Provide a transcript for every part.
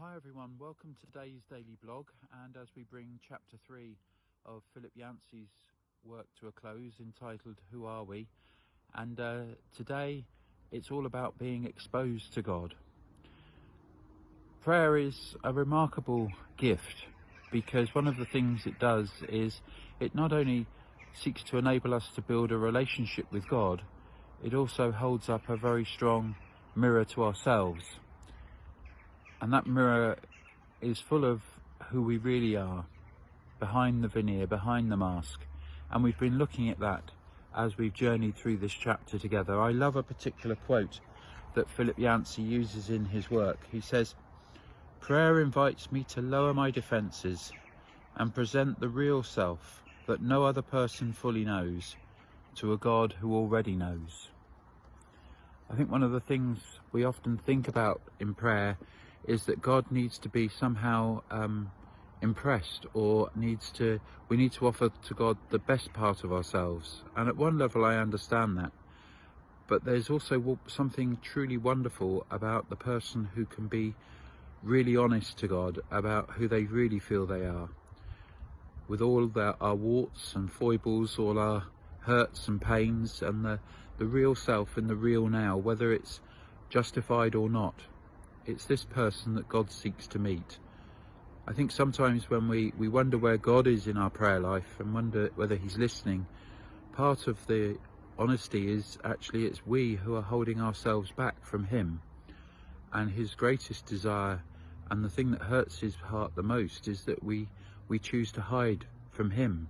Hi everyone, welcome to today's daily blog, and as we bring chapter 3 of Philip Yancey's work to a close, entitled Who Are We? And today it's all about being exposed to God. Prayer is a remarkable gift because one of the things it does is it not only seeks to enable us to build a relationship with God, it also holds up a very strong mirror to ourselves. And that mirror is full of who we really are, behind the veneer, behind the mask. And we've been looking at that as we've journeyed through this chapter together. I love a particular quote that Philip Yancey uses in his work. He says, "Prayer invites me to lower my defences and present the real self that no other person fully knows to a God who already knows." I think one of the things we often think about in prayer is that God needs to be somehow impressed, or we need to offer to God the best part of ourselves. And at one level I understand that, but there's also something truly wonderful about the person who can be really honest to God about who they really feel they are, with all our warts and foibles, all our hurts and pains, and the real self in the real now, whether it's justified or not. It's this person that God seeks to meet. I think sometimes when we wonder where God is in our prayer life and wonder whether he's listening, part of the honesty is actually it's we who are holding ourselves back from him. And his greatest desire, and the thing that hurts his heart the most, is that we choose to hide from him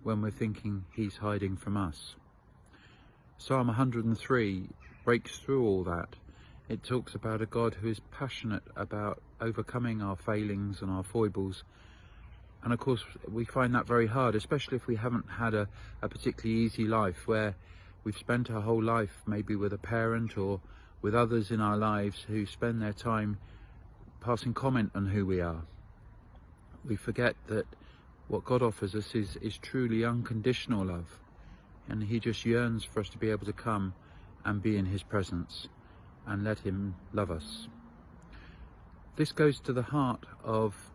when we're thinking he's hiding from us. Psalm 103 breaks through all that. It talks about a God who is passionate about overcoming our failings and our foibles. And of course we find that very hard, especially if we haven't had a particularly easy life, where we've spent our whole life maybe with a parent or with others in our lives who spend their time passing comment on who we are. We forget that what God offers us is truly unconditional love, and he just yearns for us to be able to come and be in his presence and let him love us. This goes to the heart of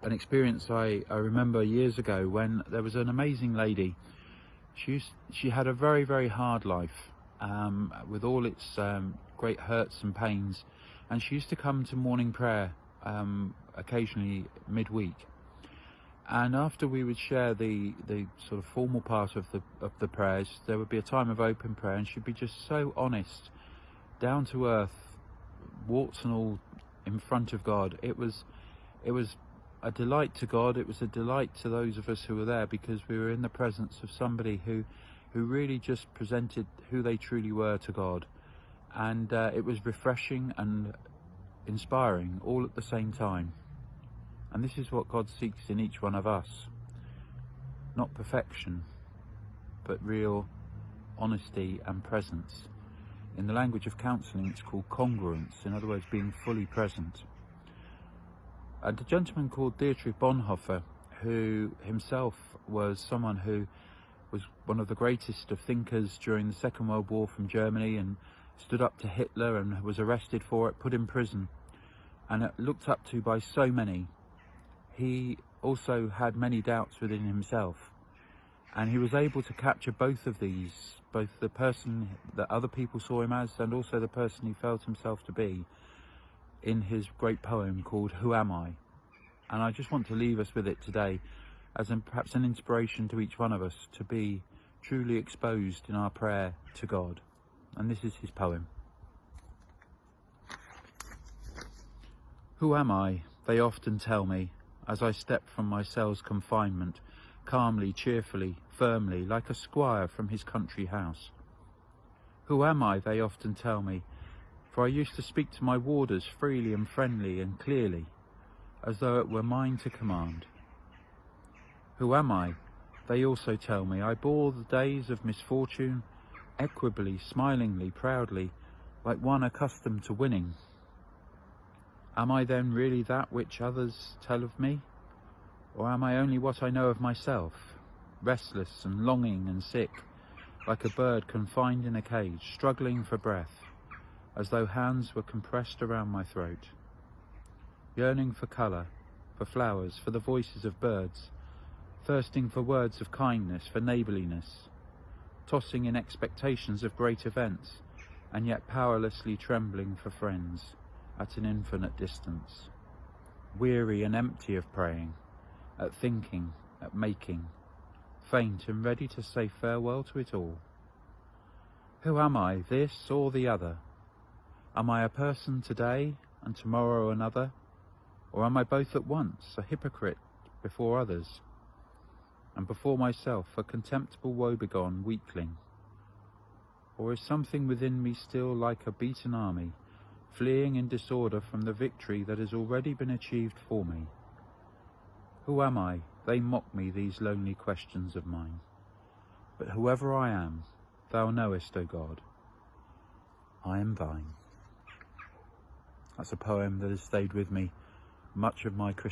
an experience I remember years ago, when there was an amazing lady. She had a very, very hard life, with all its great hurts and pains, and she used to come to morning prayer occasionally midweek. And after we would share the sort of formal part of the prayers, there would be a time of open prayer, and she'd be just so honest, down to earth, warts and all, in front of God. It was a delight to God. It was a delight to those of us who were there, because we were in the presence of somebody who really just presented who they truly were to God. And it was refreshing and inspiring all at the same time. And this is what God seeks in each one of us. Not perfection, but real honesty and presence. In the language of counselling, it's called congruence, in other words, being fully present. And a gentleman called Dietrich Bonhoeffer, who himself was someone who was one of the greatest of thinkers during the Second World War from Germany, and stood up to Hitler and was arrested for it, put in prison, and looked up to by so many. He also had many doubts within himself, and he was able to capture both of these, both the person that other people saw him as and also the person he felt himself to be, in his great poem called Who Am I? And I just want to leave us with it today as perhaps an inspiration to each one of us to be truly exposed in our prayer to God. And this is his poem. Who am I? They often tell me, as I step from my cell's confinement, calmly, cheerfully, firmly, like a squire from his country house. Who am I? They often tell me, for I used to speak to my warders freely and friendly and clearly, as though it were mine to command. Who am I? They also tell me, I bore the days of misfortune equably, smilingly, proudly, like one accustomed to winning. Am I then really that which others tell of me? Or am I only what I know of myself, restless and longing and sick, like a bird confined in a cage, struggling for breath, as though hands were compressed around my throat? yearning for colour, for flowers, for the voices of birds, thirsting for words of kindness, for neighbourliness, tossing in expectations of great events, and yet powerlessly trembling for friends at an infinite distance, weary and empty of praying, at thinking, at making, faint and ready to say farewell to it all. Who am I, this or the other? Am I a person today and tomorrow another? Or am I both at once, a hypocrite before others, and before myself a contemptible woebegone weakling? Or is something within me still like a beaten army, fleeing in disorder from the victory that has already been achieved for me? Who am I? They mock me, these lonely questions of mine. But whoever I am, thou knowest, O God, I am thine. That's a poem that has stayed with me much of my Christian